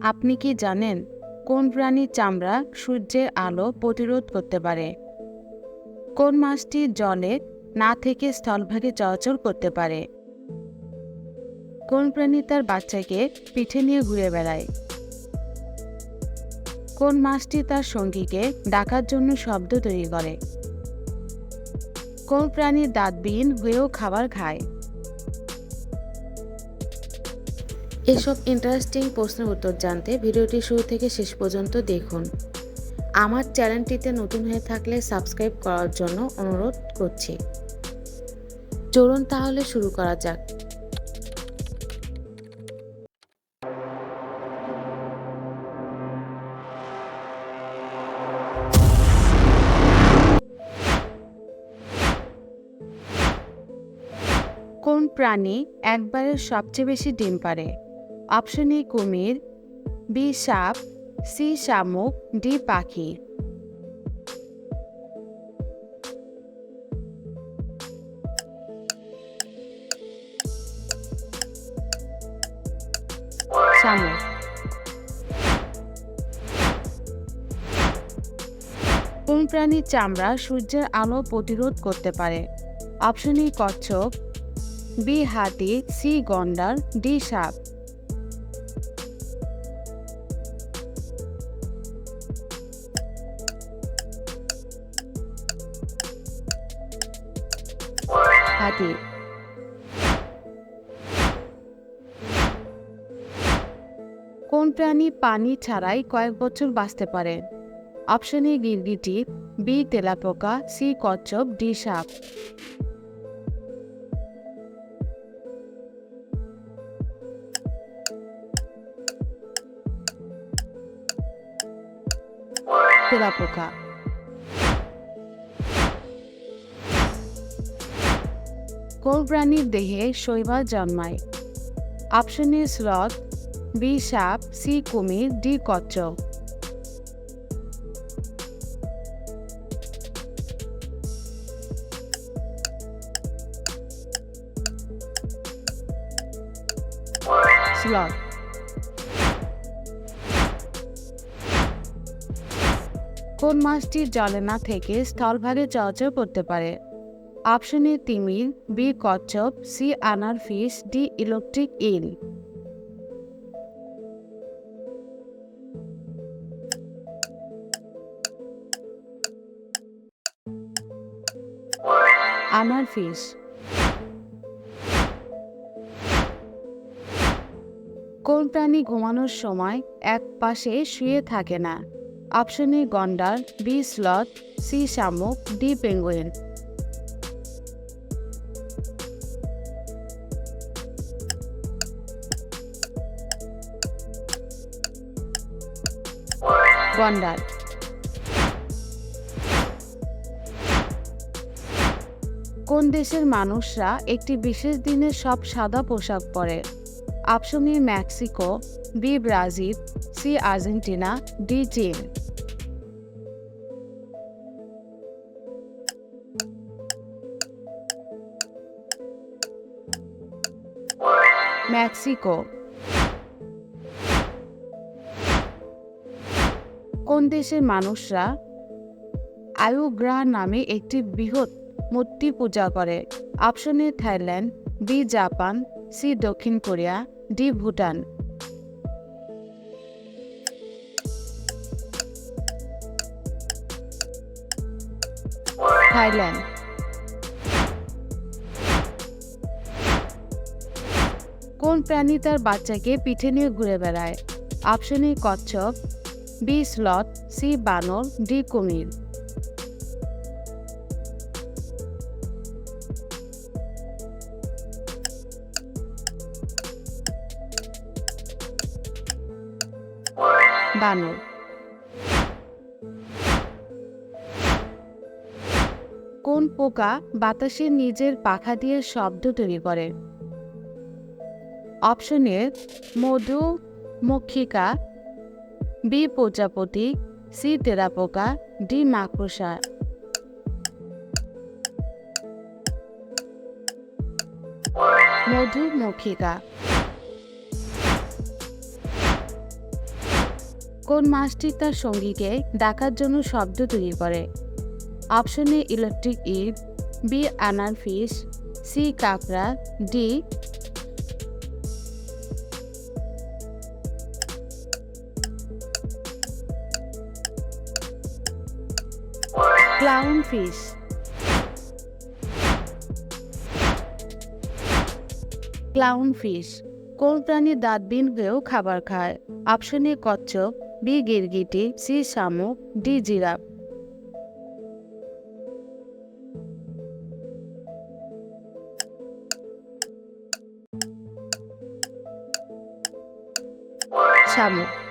আপনি কি জানেন কোন প্রাণীর চামড়া সূর্যের আলো প্রতিরোধ করতে পারে? কোন মাছটি জলে না থেকে স্থলভাগে চলাচল করতে পারে? কোন প্রাণী তার বাচ্চাকে পিঠে নিয়ে ঘুরে বেড়ায়? কোন মাছটি তার সঙ্গীকে ডাকার জন্য শব্দ তৈরি করে? কোন প্রাণী দাঁতবিহীন হয়েও খাবার খায়? এসব ইন্টারেস্টিং প্রশ্নের উত্তর জানতে ভিডিওটি শুরু থেকে শেষ পর্যন্ত দেখুন। আমার চ্যানেলটিতে নতুন হয়ে থাকলে সাবস্ক্রাইব করার জন্য অনুরোধ করছি। চলুন তাহলে শুরু করা যাক। কোন প্রাণী একবারে সবচেয়ে বেশি ডিম পাড়ে? অপশন এ কুমির, বি সাপ, সি শামুক, ডি পাখি। শামুক। কোন প্রাণীর চামড়া সূর্যের আলো প্রতিরোধ করতে পারে? অপশন এ কচ্ছপ, বি হাতি, সি গন্ডার, ডি সাপ। হাতি। কোন প্রাণী পানি ছাড়াই কয়েক বছর বাঁচতে পারে? অপশন এ গিরগিটি, বি তেলাপোকা, সি কচ্ছপ, ডি সাপ। তেলাপোকা। কোন প্রাণীর দেহে শৈবাল জন্মায়? অপশন এ স্লথ, বি সাপ, সি কুমির, ডি কচ্ছপ। স্লথ। কোন মাছটি জলে না থেকে স্থলভাগে চলাচল করতে পারে? অপশন এ তিমির, বি কচ্ছপ, সি আনার ফিশ, ডি ইলেকট্রিক ইল। আনার ফিশ। কোন প্রাণী ঘুমানোর সময় এক পাশে শুয়ে থাকে না? অপশন এ গন্ডার, বি স্লথ, সি শামুক, ডি পেঙ্গুইন। গন্ডার। কোন দেশের মানুষরা একটি বিশেষ দিনে সব সাদা পোশাক পরে? Option A Mexico, B Brazil, C Argentina, D চীন। মেক্সিকো। কোন দেশের মানুষরা আয়ুগ্রা নামে একটি বৃহৎ মূর্তি পূজা করে? Option A Thailand, B Japan, C দক্ষিণ কোরিয়া, ডি ভুটান। থাইল্যান্ড। কোন প্রাণী তার বাচ্চাকে পিঠে নিয়ে ঘুরে বেড়ায়? অপশন এ কচ্ছপ, বি স্লথ, সি বানর, ডি কুমির। বানর। কোন পোকা বাতাসে নিজের পাখা দিয়ে শব্দ তৈরি করে? অপশন এ মধুমক্ষিকা, বি প্রজাপতি, সি তেলাপোকা, ডি মাকড়সা। মধুমক্ষিকা। কোন মাছটি তার সঙ্গীকে ডাকার জন্য শব্দ তৈরি করে? Option A electric eel, B angler fish, C কাঁকড়া, D clown fish. Clown fish কোন প্রাণী দাঁতবিহীন হয়েও খাবার খায়? অপশন এ কচ্ছপ, বি গিরগিটি, সি শামুক, ডি জিরাফ। শামুক।